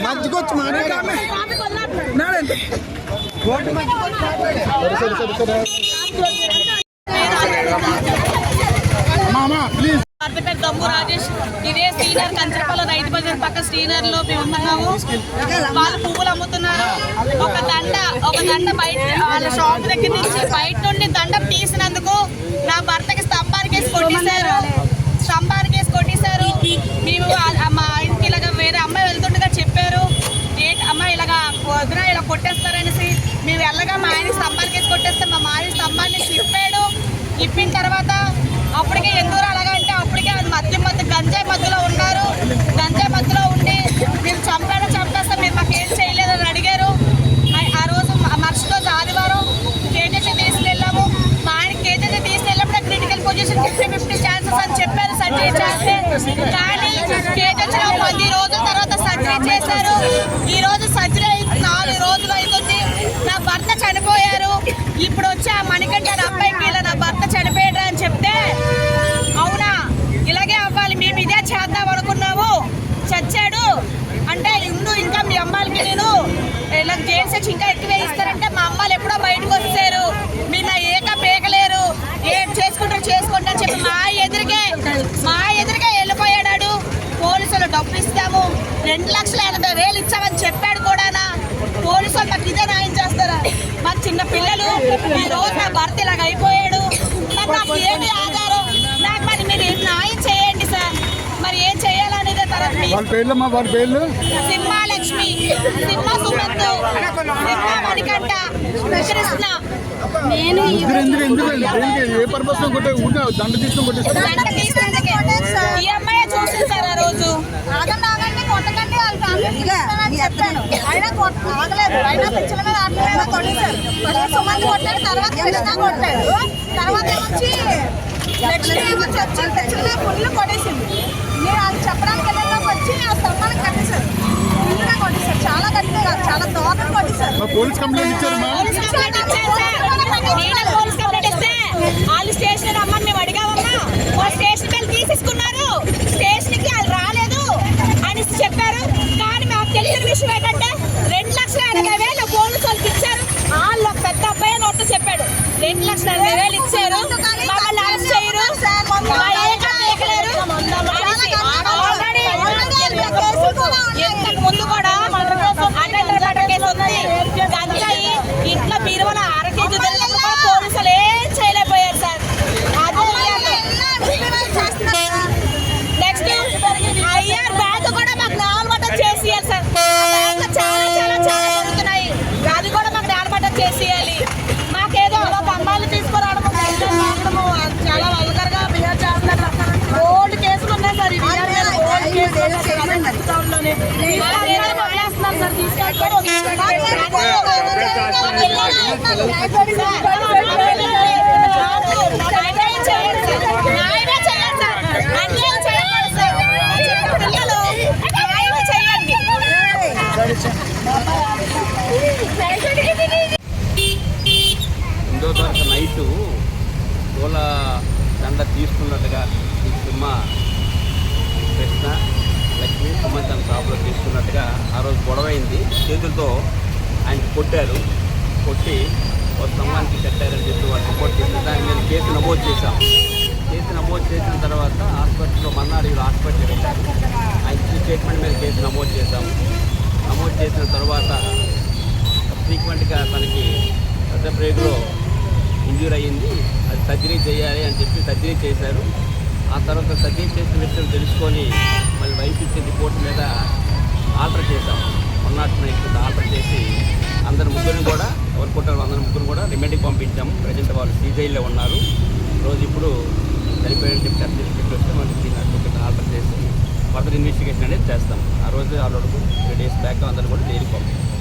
మధ్యకొచ్చి దమ్ము రాజేష్ ఇదే శ్రీనగర్ కంచరపల్లి రైతు బజార్ పక్క శ్రీనగర్ లో మేము ఉన్నాము. వాళ్ళు పువ్వులు అమ్ముతున్నారు. ఒక దండ బయట వాళ్ళ షాప్ దగ్గర నుంచి బయట నుండి దండం తీసినందుకు నా భర్తకి స్తంభానికి వేసి కొట్టేశారు. మేము మా ఇంటికి ఇలాగ వేరే అమ్మాయి వెళ్తుండగా చెప్పారు, ఏంటి అమ్మాయి ఇలాగ వదిన ఇలా కొట్టేస్తారనేసి. మేము వెళ్ళగా మా ఆయన స్తంభానికి వేసి కొట్టేస్తే మా ఆయన స్తంభాన్ని ఇప్పిన తర్వాత అప్పటికే ఎందుకు అలాగా అంటే అప్పటికే అది మధ్య గంజాయి మధ్యలో ఉన్నారు. గంజాయి మధ్యలో ఉండి మేము చంపేస్తాం మీరు మాకు ఏం చేయలేదని అడిగారు. ఆ రోజు మరుసటి రోజు ఆదివారం కేజీసీ తీసుకెళ్ళాము. మా ఆయన కేజీసీ తీసుకెళ్ళినప్పుడే క్రిటికల్ పొజిషన్ 50-50 ఛాన్సెస్ అని చెప్పారు సర్జరీ చేస్తే. కానీ కేజీసీలో 10 రోజుల తర్వాత సర్జరీ చేశారు. ఈ రోజు సర్జరీ 4 రోజులు అవుతుంది. నా భర్త చనిపోయారు. ఇప్పుడు వచ్చి ఆ మణికంఠ అబ్బాయికి ఇలా నా భర్త చనిపోయాడు అని చెప్తే అవునా ఇలాగే అవ్వాలి మేము ఇదే చేద్దాం అనుకున్నాము, చచ్చాడు అంటే ఇంకా మీ అమ్మాయిలకి నేను ఇలా జైలు ఇంకా ఎక్కువ ఇస్తారంటే మా అమ్మాయిలు ఎప్పుడో బయటకు వచ్చారు. మీరు నా పేకలేరు, ఏం చేసుకుంటారు చేసుకోండి అని చెప్పి మా ఎదురుగా వెళ్ళిపోయాడు. పోలీసులు డబ్బులు ఇస్తాము 2,80,000 ఇచ్చామని చెప్పాడు కూడానా. పోలీసులు మాకు ఇదే న్యాయం చేస్తారా? మాకు చిన్న పిల్లలు ఈ రోజు నా భర్త ఇలాగ అయిపోయాడు. నాకు ఏంటి ఆధారం? నాకు మరి మీరు ఏం న్యాయం చేయండి సార్. మరి ఏం చేయాలనేది తర్వాత సింహాలక్ష్మి, సింహ సుమంత్, సింహ మణికంఠ, కృష్ణ. నేను ఈ అమ్మాయి చూసింది సార్ ఆ రోజు. అయినా ఆగలేదు. అయినా పిచ్చల మీద ఆటలేదు కొట్టేశారు. సుమంత్ కొట్టాడు, తర్వాత కృష్ణ కొట్టాడు, తర్వాత వచ్చి లక్ష్మి వచ్చి పిచ్చల మీద ఫుల్ కొట్టేసింది. నేను అది చెప్పడానికి వెళ్ళడానికి వచ్చి ఆ స్తంభానికి కట్టేశారు. ఫుల్గా కొట్టేశారు, చాలా గట్టిగా, చాలా దోకలు కొట్టేశారు. పోలీస్ కంప్లైంట్ ఇచ్చారు. వాళ్ళు స్టేషన్ రమ్మని మేము అడిగామమ్మా. వాళ్ళు స్టేషన్ వెళ్ళి తీసేసుకున్నారు. స్టేషన్కి వాళ్ళు రాలేదు అని చెప్పారు. కానీ మాకు తెలిసిన విషయం ఏంటంటే 2,80,000 పోలీసు వాళ్ళకి ఇచ్చారు. వాళ్ళు పెద్ద అబ్బాయి అని ఒట్టు చెప్పాడు. 2,80,000 ఇచ్చారు. మమ్మల్ని అరెస్ట్ చేయరు, ఇంతకు ముందు కూడా అటెండర్ కేసు ఉంది. గంజాయి ఇంట్లో బీరువల 1 కేజీ పోలీసులు ఏం చేయలేకపోయారు సార్. అది ఎనిమిదో తారీఖు నైటు పూల దండ తీసుకున్నట్టుగా సింహ కృష్ణ లక్ష్మి సుమన్ తన షాపులో తీసుకున్నట్టుగా ఆ రోజు గొడవైంది. చేతులతో ఆయన కొట్టారు. కొట్టి ఒక స్తంభానికి కట్టారని చెప్పి వాళ్ళు రిపోర్ట్ చేసి దాన్ని మేము కేసు నమోదు చేశాం. కేసు నమోదు చేసిన తర్వాత హాస్పిటల్లో మన్నాడు హాస్పిటల్ వెళ్ళారు. ఆయన స్టేట్మెంట్ మీద కేసు నమోదు చేశాము. నమోదు చేసిన తర్వాత ఫ్రీక్వెంట్గా తనకి పెద్ద బ్రేక్లో ఇంజ్యూర్ అయ్యింది. అది సర్జరీ చేయాలి అని చెప్పి సర్జరీ చేశారు. ఆ తర్వాత సర్జరీ చేసిన విషయం తెలుసుకొని మళ్ళీ వైపు ఇచ్చిన రిపోర్ట్ మీద ఆల్టర్ చేశాం. 109 ఆల్టర్ చేసి అందరు ముగ్గురిని కూడా ఎవరు కొట్టారు అందరు ముగ్గురు కూడా రిమాండ్కి పంపించాము. ప్రజెంట్ వాళ్ళు సీజైల్లో ఉన్నారు. రోజు ఇప్పుడు చనిపోయారని చెప్పి సర్టిఫికెట్ వస్తే మనకి సర్టిఫికెట్ ఆల్టర్ చేసి ఫర్దర్ ఇన్వెస్టిగేషన్ అనేది చేస్తాం. ఆ రోజు ఆల్రెడీ 3 days బ్యాక్ అందరూ కూడా జైలుకి పంపించాం.